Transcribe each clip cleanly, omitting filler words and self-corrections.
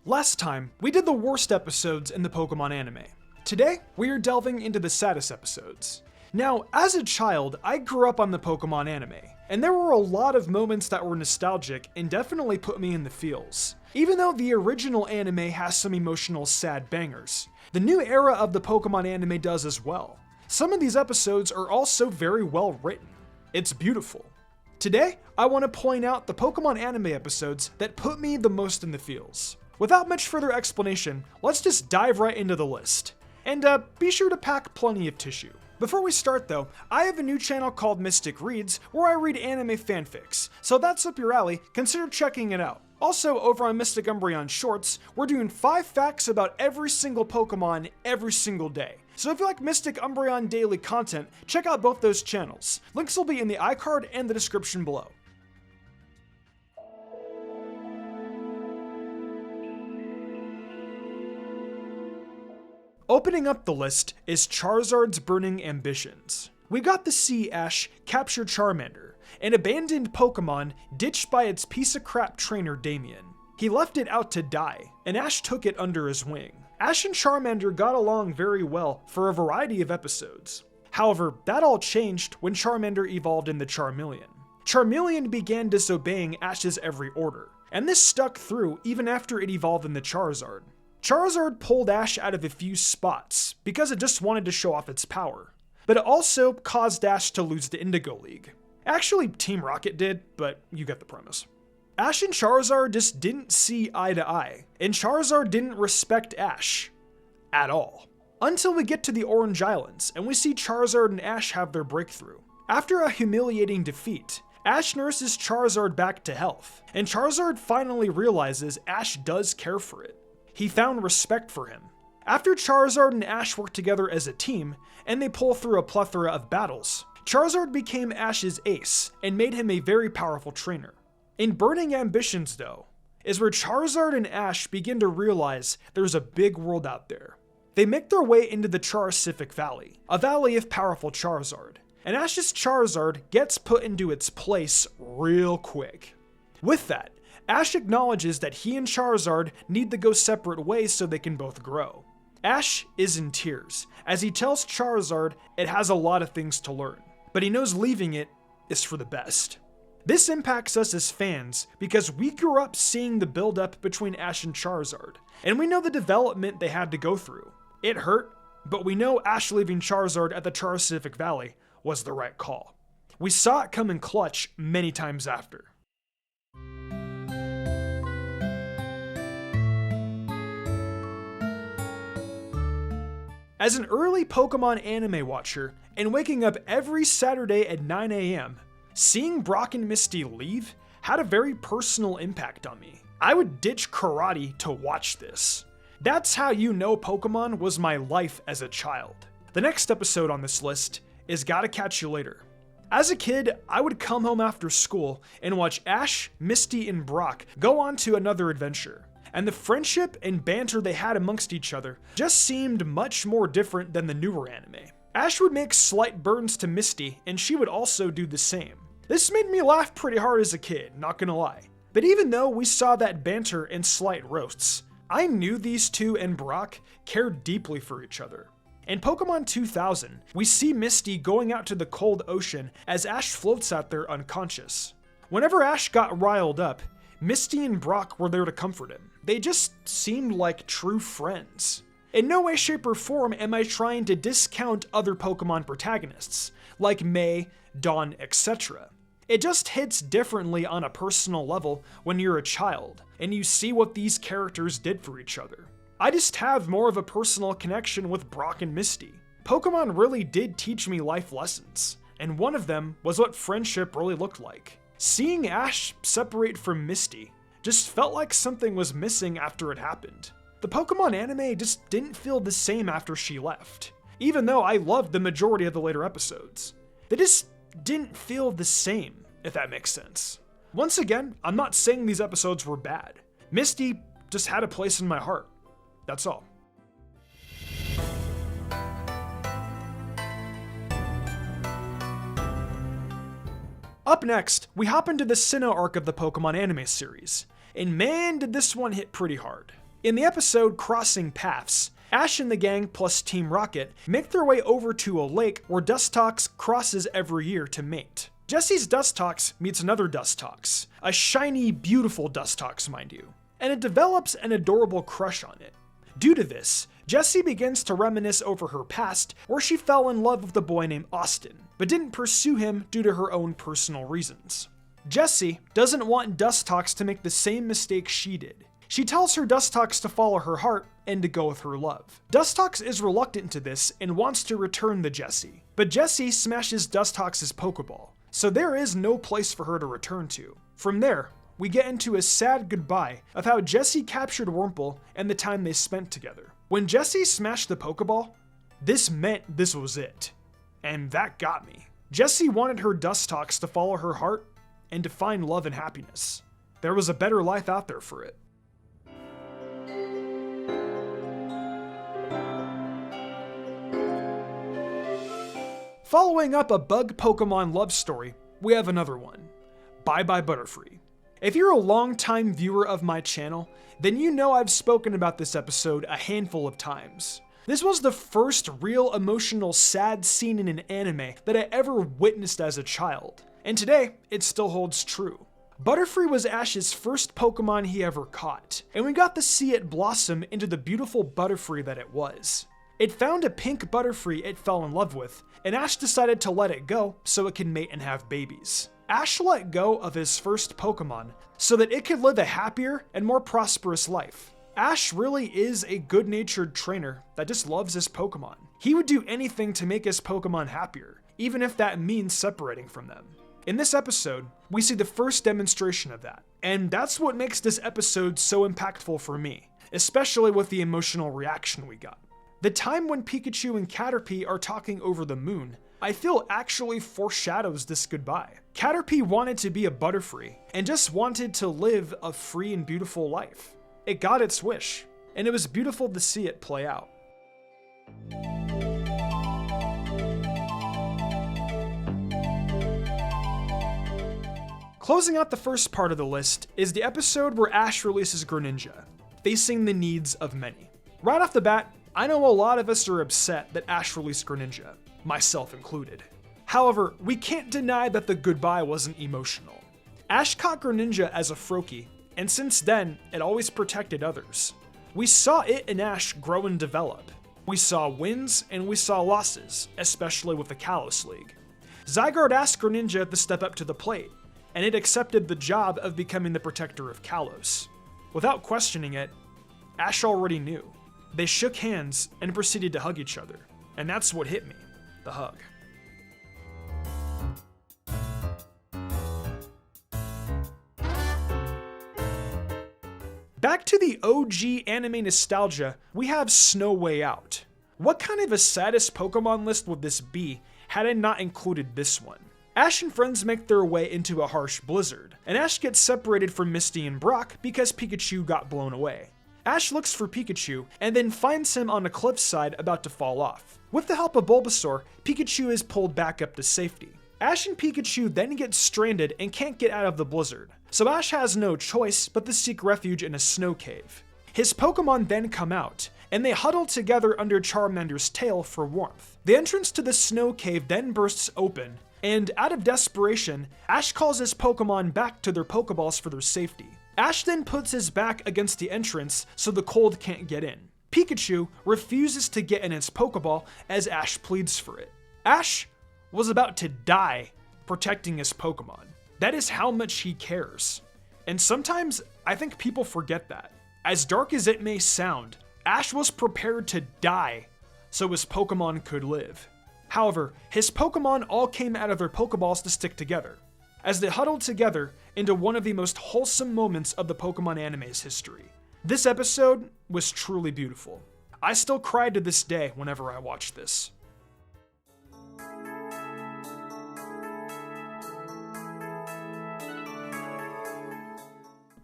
Last time, we did the worst episodes in the Pokemon anime. Today, we are delving into the saddest episodes. Now, as a child, I grew up on the Pokemon anime, and there were a lot of moments that were nostalgic and definitely put me in the feels. Even though the original anime has some emotional sad bangers, the new era of the Pokemon anime does as well. Some of these episodes are also very well written. It's beautiful. Today, I want to point out the Pokemon anime episodes that put me the most in the feels. Without much further explanation, let's just dive right into the list. And be sure to pack plenty of tissue. Before we start though, I have a new channel called Mystic Reads where I read anime fanfics, so if that's up your alley, consider checking it out. Also, over on Mystic Umbreon Shorts, we're doing 5 facts about every single Pokemon every single day. So if you like Mystic Umbreon daily content, check out both those channels. Links will be in the iCard and the description below. Opening up the list is Charizard's burning ambitions. We got to see Ash capture Charmander, an abandoned Pokemon ditched by its piece of crap trainer Damien. He left it out to die, and Ash took it under his wing. Ash and Charmander got along very well for a variety of episodes. However, that all changed when Charmander evolved into Charmeleon. Charmeleon began disobeying Ash's every order, and this stuck through even after it evolved into Charizard. Charizard pulled Ash out of a few spots because it just wanted to show off its power, but it also caused Ash to lose the Indigo League. Actually, Team Rocket did, but you get the premise. Ash and Charizard just didn't see eye to eye, and Charizard didn't respect Ash at all. Until we get to the Orange Islands, and we see Charizard and Ash have their breakthrough. After a humiliating defeat, Ash nurses Charizard back to health, and Charizard finally realizes Ash does care for it. He found respect for him. After Charizard and Ash work together as a team, and they pull through a plethora of battles, Charizard became Ash's ace and made him a very powerful trainer. In Burning Ambitions though, is where Charizard and Ash begin to realize there's a big world out there. They make their way into the Charcific Valley, a valley of powerful Charizard, and Ash's Charizard gets put into its place real quick. With that, Ash acknowledges that he and Charizard need to go separate ways so they can both grow. Ash is in tears, as he tells Charizard it has a lot of things to learn, but he knows leaving it is for the best. This impacts us as fans because we grew up seeing the build-up between Ash and Charizard, and we know the development they had to go through. It hurt, but we know Ash leaving Charizard at the Charcific Valley was the right call. We saw it come in clutch many times after. As an early Pokemon anime watcher, and waking up every Saturday at 9 AM, seeing Brock and Misty leave had a very personal impact on me. I would ditch karate to watch this. That's how you know Pokemon was my life as a child. The next episode on this list is Gotta Catch You Later. As a kid, I would come home after school and watch Ash, Misty, and Brock go on to another adventure. And the friendship and banter they had amongst each other just seemed much more different than the newer anime. Ash would make slight burns to Misty, and she would also do the same. This made me laugh pretty hard as a kid, not gonna lie. But even though we saw that banter and slight roasts, I knew these two and Brock cared deeply for each other. In Pokemon 2000, we see Misty going out to the cold ocean as Ash floats out there unconscious. Whenever Ash got riled up, Misty and Brock were there to comfort him. They just seemed like true friends. In no way, shape, or form am I trying to discount other Pokemon protagonists, like May, Dawn, etc. It just hits differently on a personal level when you're a child, and you see what these characters did for each other. I just have more of a personal connection with Brock and Misty. Pokemon really did teach me life lessons, and one of them was what friendship really looked like. Seeing Ash separate from Misty just felt like something was missing after it happened. The Pokemon anime just didn't feel the same after she left, even though I loved the majority of the later episodes. They just didn't feel the same, if that makes sense. Once again, I'm not saying these episodes were bad. Misty just had a place in my heart. That's all. Up next, we hop into the Sinnoh arc of the Pokemon anime series, and man did this one hit pretty hard. In the episode Crossing Paths, Ash and the gang plus Team Rocket make their way over to a lake where Dustox crosses every year to mate. Jessie's Dustox meets another Dustox, a shiny, beautiful Dustox, mind you, and it develops an adorable crush on it. Due to this, Jessie begins to reminisce over her past where she fell in love with a boy named Austin, but didn't pursue him due to her own personal reasons. Jessie doesn't want Dustox to make the same mistake she did. She tells her Dustox to follow her heart and to go with her love. Dustox is reluctant to this and wants to return the Jessie, but Jessie smashes Dustox's Pokeball, so there is no place for her to return to. From there, we get into a sad goodbye of how Jessie captured Wurmple and the time they spent together. When Jessie smashed the Pokeball, this meant this was it. And that got me. Jessie wanted her Dustox to follow her heart and to find love and happiness. There was a better life out there for it. Following up a bug Pokemon love story, we have another one, Bye Butterfree. If you're a long-time viewer of my channel, then you know I've spoken about this episode a handful of times. This was the first real emotional sad scene in an anime that I ever witnessed as a child, and today it still holds true. Butterfree was Ash's first Pokemon he ever caught, and we got to see it blossom into the beautiful Butterfree that it was. It found a pink Butterfree it fell in love with, and Ash decided to let it go so it could mate and have babies. Ash let go of his first Pokemon so that it could live a happier and more prosperous life. Ash really is a good-natured trainer that just loves his Pokemon. He would do anything to make his Pokemon happier, even if that means separating from them. In this episode, we see the first demonstration of that, and that's what makes this episode so impactful for me, especially with the emotional reaction we got. The time when Pikachu and Caterpie are talking over the moon, I feel actually foreshadows this goodbye. Caterpie wanted to be a Butterfree, and just wanted to live a free and beautiful life. It got its wish, and it was beautiful to see it play out. Closing out the first part of the list is the episode where Ash releases Greninja, facing the needs of many. Right off the bat, I know a lot of us are upset that Ash released Greninja, myself included. However, we can't deny that the goodbye wasn't emotional. Ash caught Greninja as a Froakie, and since then, it always protected others. We saw it and Ash grow and develop. We saw wins and we saw losses, especially with the Kalos League. Zygarde asked Greninja to step up to the plate, and it accepted the job of becoming the protector of Kalos. Without questioning it, Ash already knew. They shook hands and proceeded to hug each other, and that's what hit me, the hug. Back to the OG anime nostalgia, we have Snow Way Out. What kind of a saddest Pokemon list would this be had I not included this one? Ash and friends make their way into a harsh blizzard, and Ash gets separated from Misty and Brock because Pikachu got blown away. Ash looks for Pikachu, and then finds him on a cliffside about to fall off. With the help of Bulbasaur, Pikachu is pulled back up to safety. Ash and Pikachu then get stranded and can't get out of the blizzard, so Ash has no choice but to seek refuge in a snow cave. His Pokemon then come out, and they huddle together under Charmander's tail for warmth. The entrance to the snow cave then bursts open, and out of desperation, Ash calls his Pokemon back to their Pokeballs for their safety. Ash then puts his back against the entrance so the cold can't get in. Pikachu refuses to get in its Pokeball as Ash pleads for it. Ash was about to die protecting his Pokemon. That is how much he cares. And sometimes I think people forget that. As dark as it may sound, Ash was prepared to die so his Pokemon could live. However, his Pokemon all came out of their Pokeballs to stick together, as they huddled together into one of the most wholesome moments of the Pokemon anime's history. This episode was truly beautiful. I still cry to this day whenever I watch this.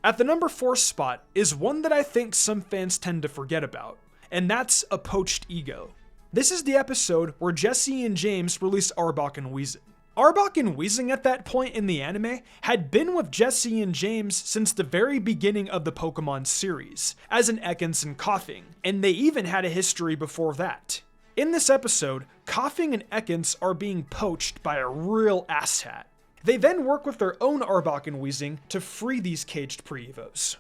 At the number 4 spot is one that I think some fans tend to forget about, and that's a Poached Ego. This is the episode where Jessie and James release Arbok and Weezing. Arbok and Weezing at that point in the anime had been with Jesse and James since the very beginning of the Pokemon series, as in Ekans and Koffing, and they even had a history before that. In this episode, Koffing and Ekans are being poached by a real asshat. They then work with their own Arbok and Weezing to free these caged pre-evos.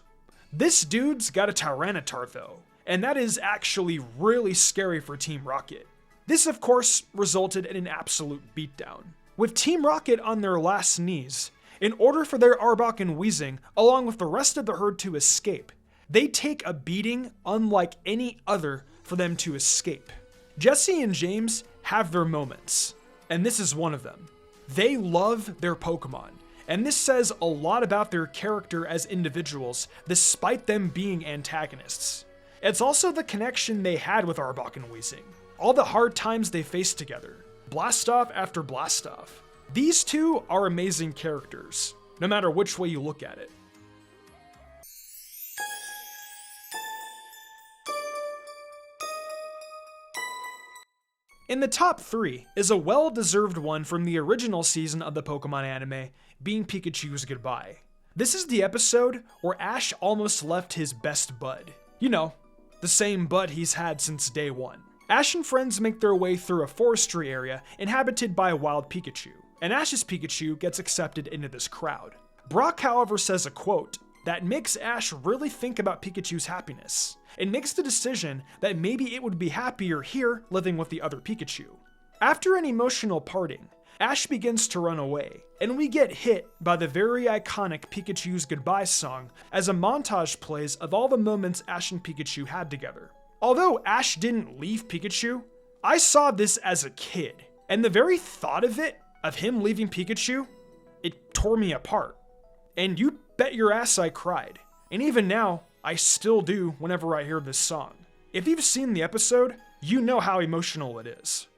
This dude's got a Tyranitar though, and that is actually really scary for Team Rocket. This of course resulted in an absolute beatdown. With Team Rocket on their last knees, in order for their Arbok and Weezing, along with the rest of the herd to escape, they take a beating unlike any other for them to escape. Jesse and James have their moments, and this is one of them. They love their Pokemon, and this says a lot about their character as individuals, despite them being antagonists. It's also the connection they had with Arbok and Weezing, all the hard times they faced together. Blastoff after Blastoff. These two are amazing characters, no matter which way you look at it. In the top 3 is a well-deserved one from the original season of the Pokemon anime, being Pikachus Goodbye. This is the episode where Ash almost left his best bud. You know, the same bud he's had since day one. Ash and friends make their way through a forestry area inhabited by a wild Pikachu, and Ash's Pikachu gets accepted into this crowd. Brock, however, says a quote that makes Ash really think about Pikachu's happiness, and makes the decision that maybe it would be happier here living with the other Pikachu. After an emotional parting, Ash begins to run away, and we get hit by the very iconic Pikachus Goodbye song as a montage plays of all the moments Ash and Pikachu had together. Although Ash didn't leave Pikachu, I saw this as a kid, and the very thought of it, of him leaving Pikachu, it tore me apart. And you bet your ass I cried. And even now, I still do whenever I hear this song. If you've seen the episode, you know how emotional it is.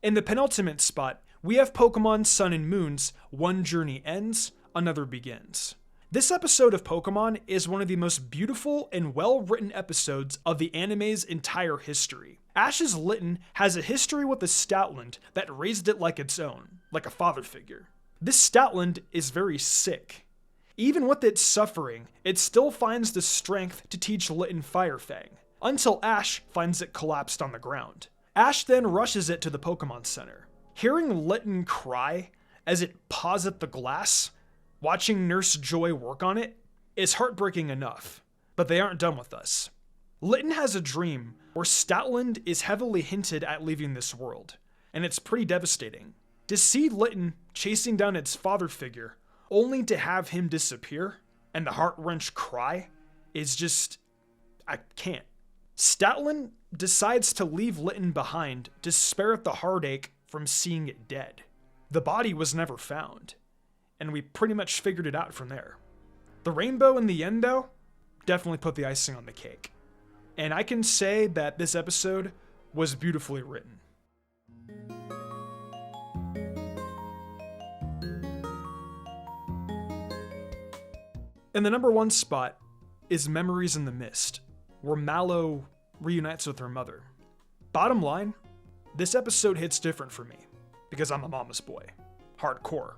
In the penultimate spot, we have Pokemon Sun and Moon's One Journey Ends, Another Begins. This episode of Pokemon is one of the most beautiful and well-written episodes of the anime's entire history. Ash's Litten has a history with a Stoutland that raised it like its own, like a father figure. This Stoutland is very sick. Even with its suffering, it still finds the strength to teach Litten Fire Fang, until Ash finds it collapsed on the ground. Ash then rushes it to the Pokemon Center. Hearing Litten cry as it paws at the glass, watching Nurse Joy work on it, is heartbreaking enough, but they aren't done with us. Litten has a dream where Stoutland is heavily hinted at leaving this world, and it's pretty devastating. To see Litten chasing down its father figure, only to have him disappear, and the heart-wrench cry, is just... I can't. Stoutland decides to leave Litten behind to spare it the heartache from seeing it dead. The body was never found, and we pretty much figured it out from there. The rainbow in the end, though, definitely put the icing on the cake. And I can say that this episode was beautifully written. In the number 1 spot is Memories in the Mist, where Mallow reunites with her mother. Bottom line, this episode hits different for me, because I'm a mama's boy. Hardcore.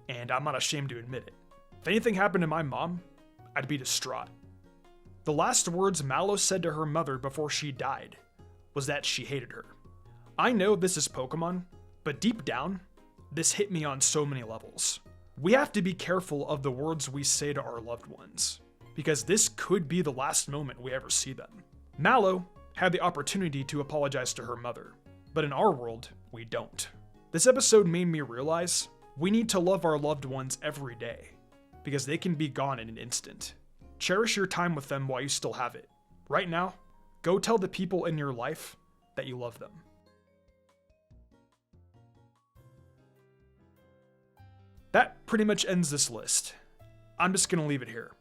And I'm not ashamed to admit it. If anything happened to my mom, I'd be distraught. The last words Mallow said to her mother before she died was that she hated her. I know this is Pokemon, but deep down, this hit me on so many levels. We have to be careful of the words we say to our loved ones, because this could be the last moment we ever see them. Mallow had the opportunity to apologize to her mother, but in our world, we don't. This episode made me realize we need to love our loved ones every day, because they can be gone in an instant. Cherish your time with them while you still have it. Right now, go tell the people in your life that you love them. That pretty much ends this list. I'm just gonna leave it here.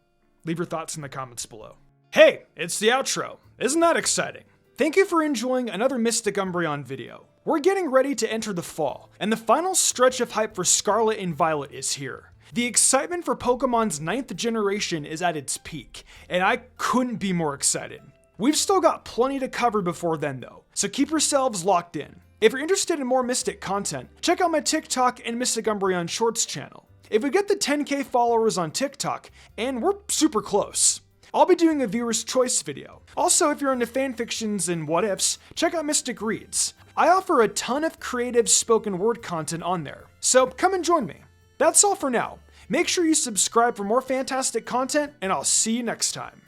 Leave your thoughts in the comments below. Hey, it's the outro. Isn't that exciting? Thank you for enjoying another Mystic Umbreon video. We're getting ready to enter the fall, and the final stretch of hype for Scarlet and Violet is here. The excitement for Pokemon's 9th generation is at its peak, and I couldn't be more excited. We've still got plenty to cover before then though, so keep yourselves locked in. If you're interested in more Mystic content, check out my TikTok and Mystic Umbreon Shorts channel. If we get the 10k followers on TikTok, and we're super close, I'll be doing a viewer's choice video. Also, if you're into fanfictions and what ifs, check out Mystic Reads. I offer a ton of creative spoken word content on there, so come and join me. That's all for now. Make sure you subscribe for more fantastic content, and I'll see you next time.